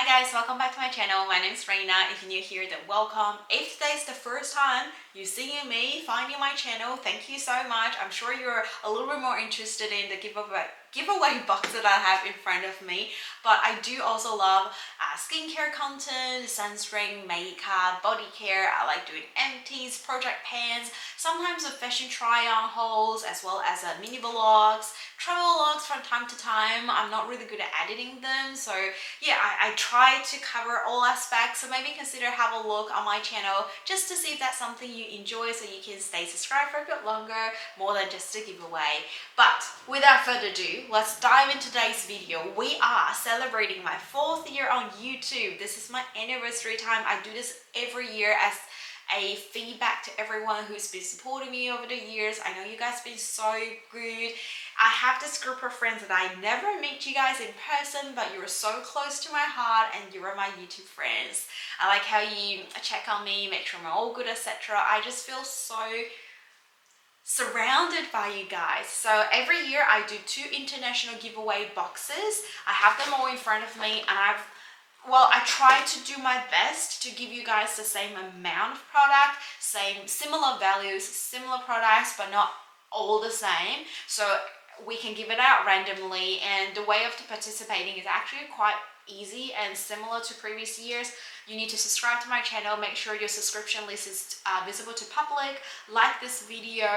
guys, welcome back to my channel. My name is Reina. If you're new here, then welcome. If today is the first time you're seeing me, finding my channel, thank you so much. I'm sure you're a little bit more interested in the giveaway box that I have in front of me, but I do also love skincare content, sunscreen, makeup, body care. I like doing empties, project pans, sometimes a fashion try on hauls, as well as mini vlogs, travel vlogs from time to time. I'm not really good at editing them, so yeah, I try to cover all aspects. So maybe consider have a look on my channel just to see if that's something you enjoy, so you can stay subscribed for a bit longer, more than just a giveaway. But without further ado, let's dive into today's video. We are celebrating my 4th year on YouTube. This is my anniversary time. I do this every year as a feedback to everyone who's been supporting me over the years. I know you guys have been so good. I have this group of friends that I never meet you guys in person, but you're so close to my heart and you're my YouTube friends. I like how you check on me, make sure I'm all good, etc. I just feel so surrounded by you guys. So every year I do 2 international giveaway boxes. I have them all in front of me, and I try to do my best to give you guys the same amount of product, similar values, similar products, but not all the same. So we can give it out randomly, and the way of participating is actually quite easy and similar to previous years. You need to subscribe to my channel, make sure your subscription list is visible to public, like this video,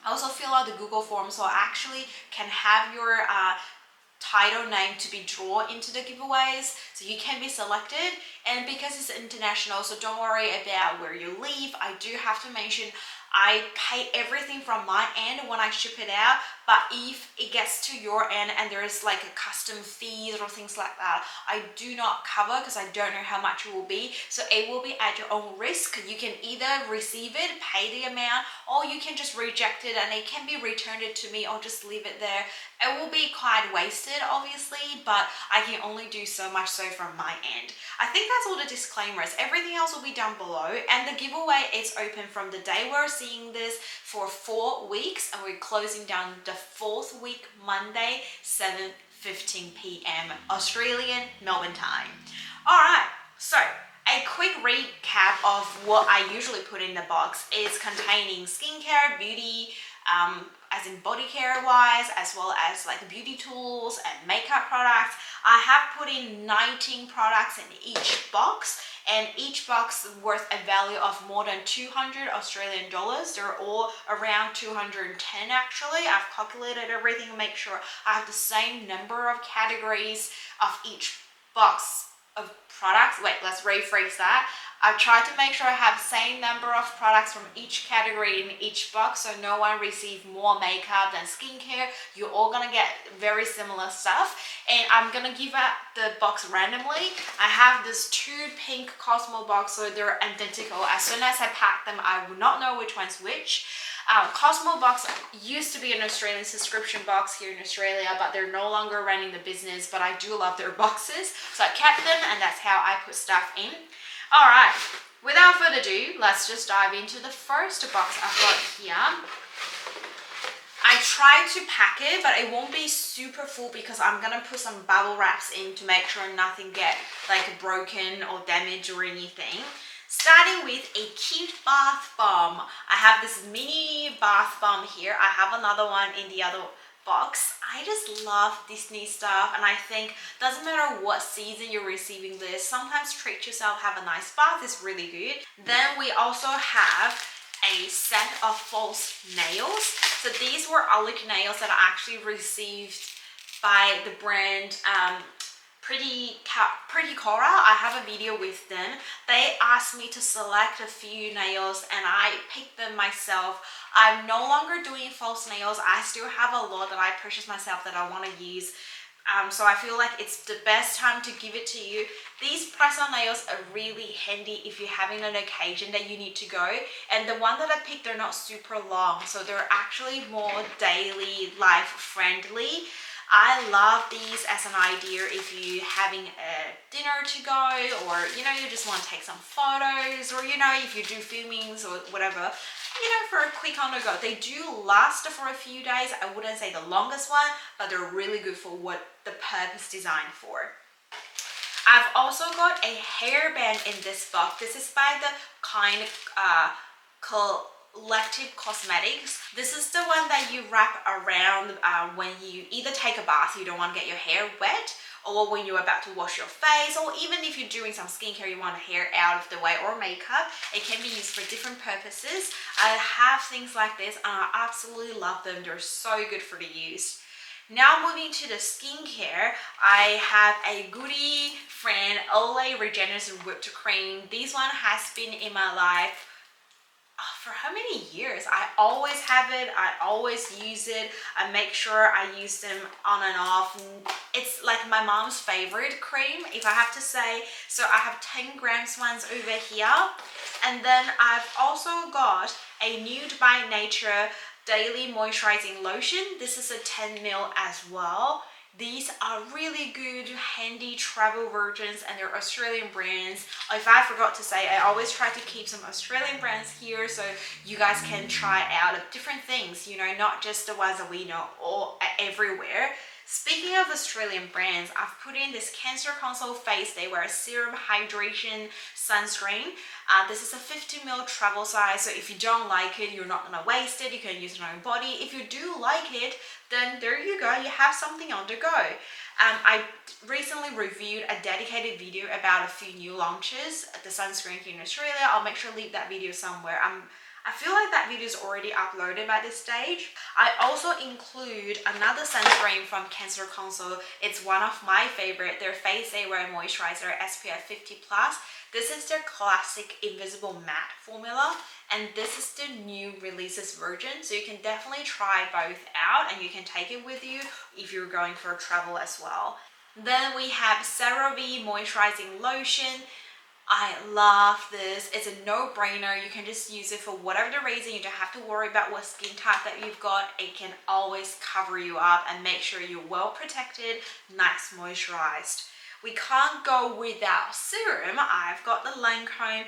also fill out the Google form so I actually can have your title name to be drawn into the giveaways, so you can be selected. And because it's international, so don't worry about where you live. I do have to mention I pay everything from my end when I ship it out, but if it gets to your end and there is like a custom fees or things like that, I do not cover because I don't know how much it will be. So it will be at your own risk. You can either receive it, pay the amount, or you can just reject it and it can be returned to me, or just leave it there. It will be quite wasted obviously, but I can only do so much so from my end. I think that's all the disclaimers. Everything else will be down below, and the giveaway is open from the day we're seeing this for 4 weeks, and we're closing down the 4th week Monday 7:15 p.m. Australian Melbourne time. Alright, so a quick recap of what I usually put in the box is containing skincare, beauty, as in body care wise, as well as like beauty tools and makeup products. I have put in 19 products in each box, and each box worth a value of more than 200 Australian dollars. They're all around 210 actually. I've calculated everything to make sure I have the same number of categories of each box of products. Wait, let's rephrase that. I've tried to make sure I have the same number of products from each category in each box, so no one receives more makeup than skincare. You're all gonna get very similar stuff, and I'm gonna give out the box randomly. I have this 2 pink Cosmo box, so they're identical. As soon as I pack them, I will not know which one's which. Cosmo box used to be an Australian subscription box here in Australia, but they're no longer running the business, but I do love their boxes, so I kept them, and that's how I put stuff in. Alright, without further ado, let's just dive into the first box I've got here. I tried to pack it, but it won't be super full because I'm gonna put some bubble wraps in to make sure nothing get like broken or damaged or anything. Starting with a cute bath bomb. I have this mini bath bomb here. I have another one in the other box. I just love Disney stuff, and I think doesn't matter what season you're receiving this, sometimes treat yourself, have a nice bath is really good. Then we also have a set of false nails. So these were acrylic nails that I actually received by the brand Pretty Cora. I have a video with them. They asked me to select a few nails and I picked them myself. I'm no longer doing false nails. I still have a lot that I purchased myself that I want to use. So I feel like it's the best time to give it to you. These press-on nails are really handy if you're having an occasion that you need to go. And the one that I picked, they're not super long, so they're actually more daily life friendly. I love these as an idea if you're having a dinner to go, or you just want to take some photos, or if you do filmings or whatever, for a quick on the go. They do last for a few days. I wouldn't say the longest one, but they're really good for what the purpose designed for. I've also got a hairband in this box. This is by the Kind Collective Cosmetics. This is the one that you wrap around when you either take a bath, you don't want to get your hair wet, or when you're about to wash your face, or even if you're doing some skincare, you want hair out of the way, or makeup. It can be used for different purposes. I have things like this and I absolutely love them. They're so good for the use. Now moving to the skincare, I have a goodie friend, Olay Regenerative Whipped Cream. This one has been in my life for how many years? I always have it. I always use it. I make sure I use them on and off. It's like my mom's favorite cream, if I have to say. So I have 10 grams ones over here. And then I've also got a Nude by Nature Daily Moisturizing Lotion. This is a 10 ml as well. These are really good, handy travel versions, and they're Australian brands. If I forgot to say, I always try to keep some Australian brands here so you guys can try out of different things, you know, not just the ones that we know all everywhere. Speaking of Australian brands, I've put in this Cancer Console Face Day Wear Serum Hydration Sunscreen. This is a 50 ml travel size, so if you don't like it, you're not going to waste it. You can use it on your body. If you do like it, then there you go. You have something on the go. I recently reviewed a dedicated video about a few new launches at the sunscreen here in Australia. I'll make sure to leave that video somewhere. I feel like that video is already uploaded by this stage. I also include another sunscreen from Cancer Console. It's one of my favorite. Their Face Day Wear Moisturizer SPF 50+. This is their classic invisible matte formula, and this is the new releases version. So you can definitely try both out, and you can take it with you if you're going for travel as well. Then we have CeraVe Moisturizing Lotion. I love this. It's a no-brainer. You can just use it for whatever the reason. You don't have to worry about what skin type that you've got. It can always cover you up and make sure you're well protected, nice moisturized. We can't go without serum. I've got the Lancome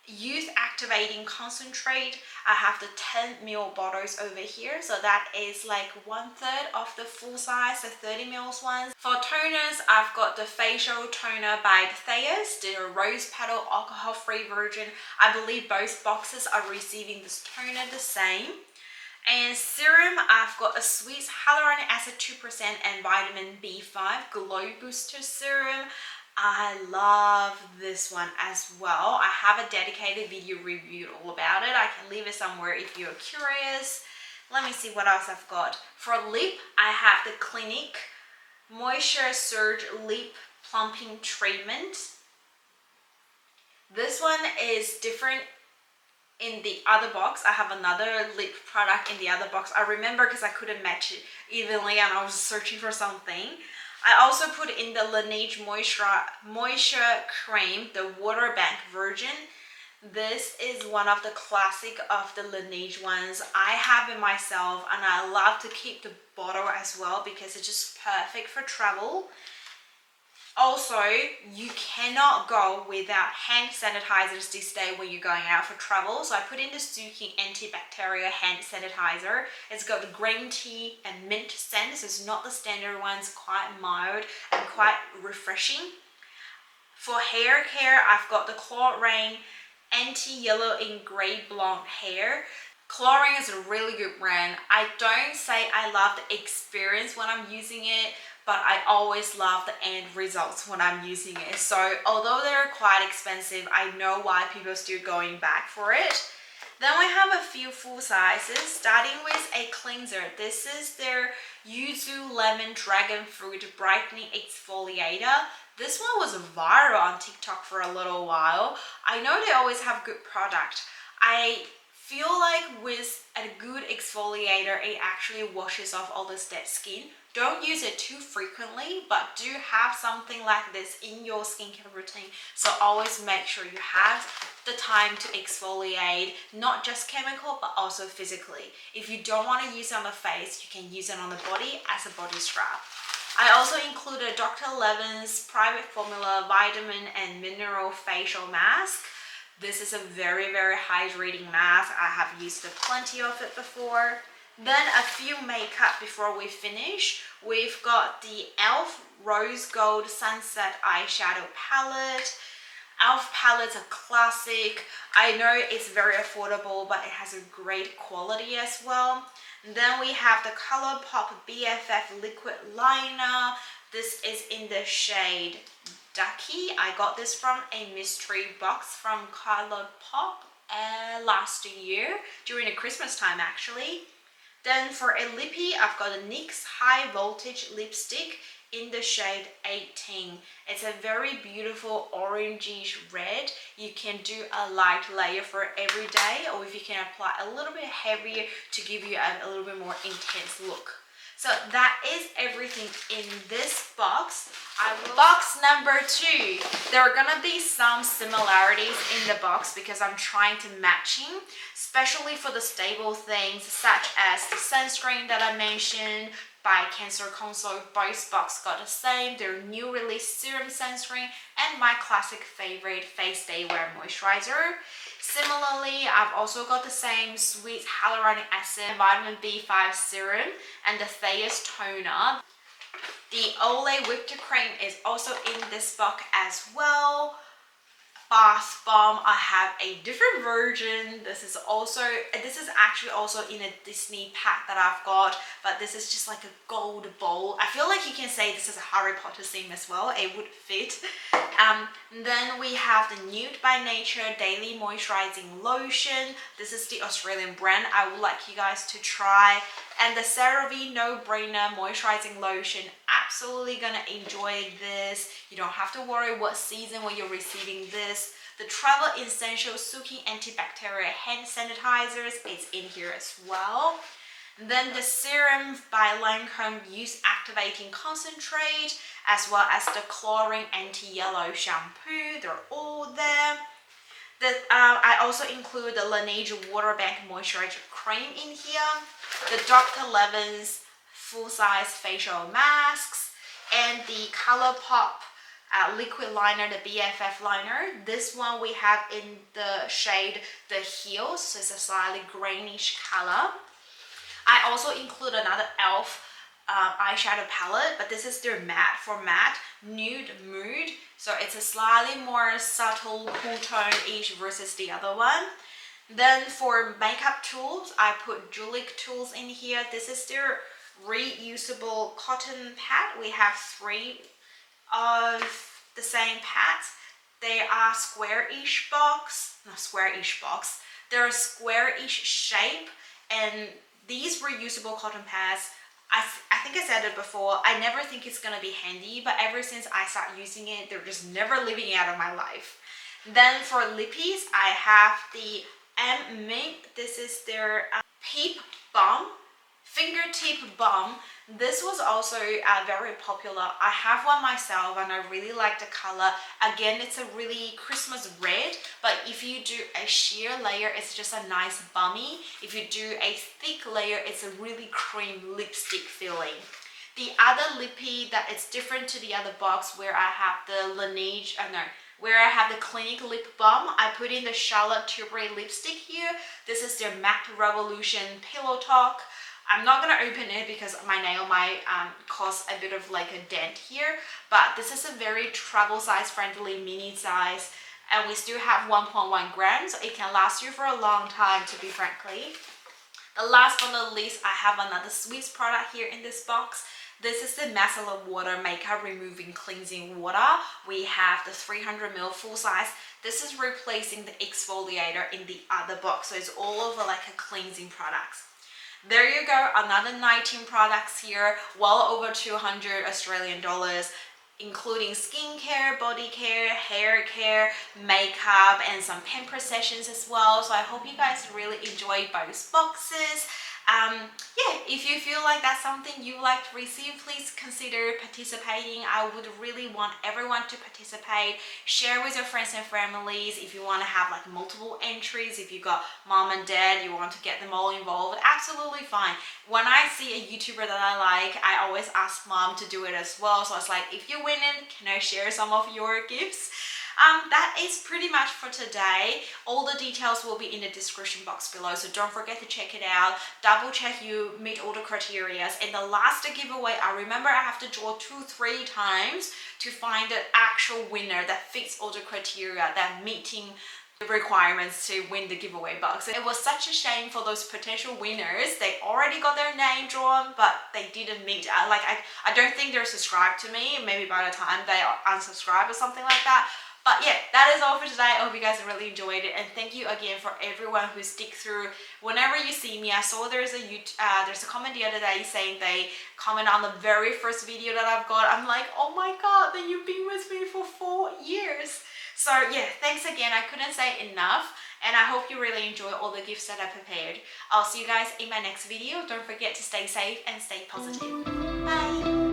Youth Activating Concentrate. I have the 10 ml bottles over here, so that is like 1/3 of the full size, the 30 ml ones. For toners, I've got the Facial Toner by AEST, the Rose Petal alcohol-free version. I believe both boxes are receiving this toner the same. And serum, I've got a Sweet Hyaluronic Acid 2% and Vitamin B5 Glow Booster Serum. I love this one as well. I have a dedicated video reviewed all about it. I can leave it somewhere if you're curious. Let me see what else I've got. For lip, I have the Clinique Moisture Surge Lip Plumping Treatment. This one is different. In the other box, I have another lip product in the other box. I remember because I couldn't match it evenly and I was searching for something. I also put in the Laneige Moisture Cream, the Water Bank version. This is one of the classic of the Laneige ones. I have it myself and I love to keep the bottle as well because it's just perfect for travel. Also, you cannot go without hand sanitizers this day when you're going out for travel. So I put in the Suki Antibacterial Hand Sanitizer. It's got the green tea and mint scent. So it's not the standard one. It's quite mild and quite refreshing. For hair care, I've got the Chlorine Anti-Yellow in Grey Blonde Hair. Chlorine is a really good brand. I don't say I love the experience when I'm using it, but I always love the end results when I'm using it. So although they're quite expensive, I know why people are still going back for it. Then we have a few full sizes, starting with a cleanser. This is their Yuzu Lemon Dragon Fruit Brightening Exfoliator. This one was viral on TikTok for a little while. I know they always have good product. I feel like with a good exfoliator, it actually washes off all this dead skin. Don't use it too frequently, but do have something like this in your skincare routine. So always make sure you have the time to exfoliate, not just chemical, but also physically. If you don't want to use it on the face, you can use it on the body as a body scrub. I also included Dr. Levin's Private Formula Vitamin and Mineral Facial Mask. This is a very, very hydrating mask. I have used plenty of it before. Then a few makeup before we finish. We've got the e.l.f. Rose Gold Sunset Eyeshadow Palette. e.l.f. palette's a classic. I know it's very affordable, but it has a great quality as well. And then we have the ColourPop BFF Liquid Liner. This is in the shade Ducky. I got this from a mystery box from ColourPop last year during the Christmas time actually. Then for a lippy, I've got a NYX High Voltage Lipstick in the shade 18. It's a very beautiful orangish red. You can do a light layer for every day, or if you can apply a little bit heavier to give you a little bit more intense look. So that is everything in this box. Box number 2. There are gonna be some similarities in the box because I'm trying to matching, especially for the stable things such as the sunscreen that I mentioned by Cancer Console. Both boxes got the same, their new release serum sunscreen and my classic favorite Face Day Wear moisturizer. Similarly, I've also got the same Sweet Hyaluronic Acid Vitamin B5 serum and the Thayer's toner. The Olay Whipped Cream is also in this box as well. Bath bomb, I have a different version. This is actually also in a Disney pack that I've got, but this is just like a gold bowl. I feel like you can say this is a Harry Potter theme as well. It would fit. Then we have the Nude by Nature Daily Moisturizing Lotion. This is the Australian brand. I would like you guys to try. And the CeraVe No Brainer Moisturizing Lotion. Absolutely gonna enjoy this. You don't have to worry what season when you're receiving this. The Travel Essential Suki Antibacterial Hand Sanitizers is in here as well. Then the Serum by Lancome Youth Activating Concentrate, as well as the Chlorine Anti-Yellow Shampoo. They're all there. I also include the Laneige Water Bank Moisturizer Cream in here. The Dr. Levin's full-size facial masks. And the ColourPop liquid liner, the BFF liner. This one we have in the shade The Heels, so it's a slightly greenish color. I also include another e.l.f. Eyeshadow palette, but this is their matte for matte Nude Mood. So it's a slightly more subtle cool tone-ish versus the other one. Then for makeup tools, I put Julic tools in here. This is their reusable cotton pad. We have 3 of the same pads. They are square-ish box, not square-ish box. They're a square-ish shape, and these reusable cotton pads, I think I said it before, I never think it's gonna be handy, but ever since I start using it, they're just never leaving out of my life. Then for lippies, I have the Mint. This is their Peep Balm, fingertip balm. This was also very popular. I have one myself and I really like the color. Again, it's a really Christmas red, but if you do a sheer layer, it's just a nice balmy. If you do a thick layer, it's a really cream lipstick feeling. The other lippy that is different to the other box where I have the Laneige, where I have the Clinique Lip Balm, I put in the Charlotte Tilbury lipstick here. This is their Matte Revolution Pillow Talk. I'm not going to open it because my nail might cause a bit of like a dent here, but this is a very travel size friendly mini size, and we still have 1.1 grams, so it can last you for a long time, to be frankly. The last but not least, I have another Swiss product here in this box. This is the Micellar Water Makeup Removing Cleansing Water. We have the 300ml full size. This is replacing the exfoliator in the other box, so it's all over like a cleansing products. There you go, another 19 products here, well over 200 Australian dollars, including skincare, body care, hair care, makeup, and some pamper sessions as well. So I hope you guys really enjoyed both boxes. Yeah, if you feel like that's something you like to receive, please consider participating. I would really want everyone to participate. Share with your friends and families. If you want to have like multiple entries, if you got mom and dad, you want to get them all involved, absolutely fine. When I see a YouTuber that I like, I always ask mom to do it as well. So it's like, if you win it, can I share some of your gifts? That is pretty much for today. All the details will be in the description box below, so don't forget to check it out. Double check you meet all the criteria. And the last giveaway, I remember I have to draw 2-3 times to find the actual winner that fits all the criteria, that meeting the requirements to win the giveaway box. It was such a shame for those potential winners. They already got their name drawn, but they didn't meet. I don't think they're subscribed to me. Maybe by the time they are unsubscribed or something like that. But yeah, that is all for today. I hope you guys really enjoyed it, and thank you again for everyone who stick through. Whenever you see me, I saw there's a comment the other day saying they comment on the very first video that I've got. I'm like, oh my god, that you've been with me for 4 years. So yeah, thanks again. I couldn't say enough, and I hope you really enjoy all the gifts that I prepared. I'll see you guys in my next video. Don't forget to stay safe and stay positive. Bye.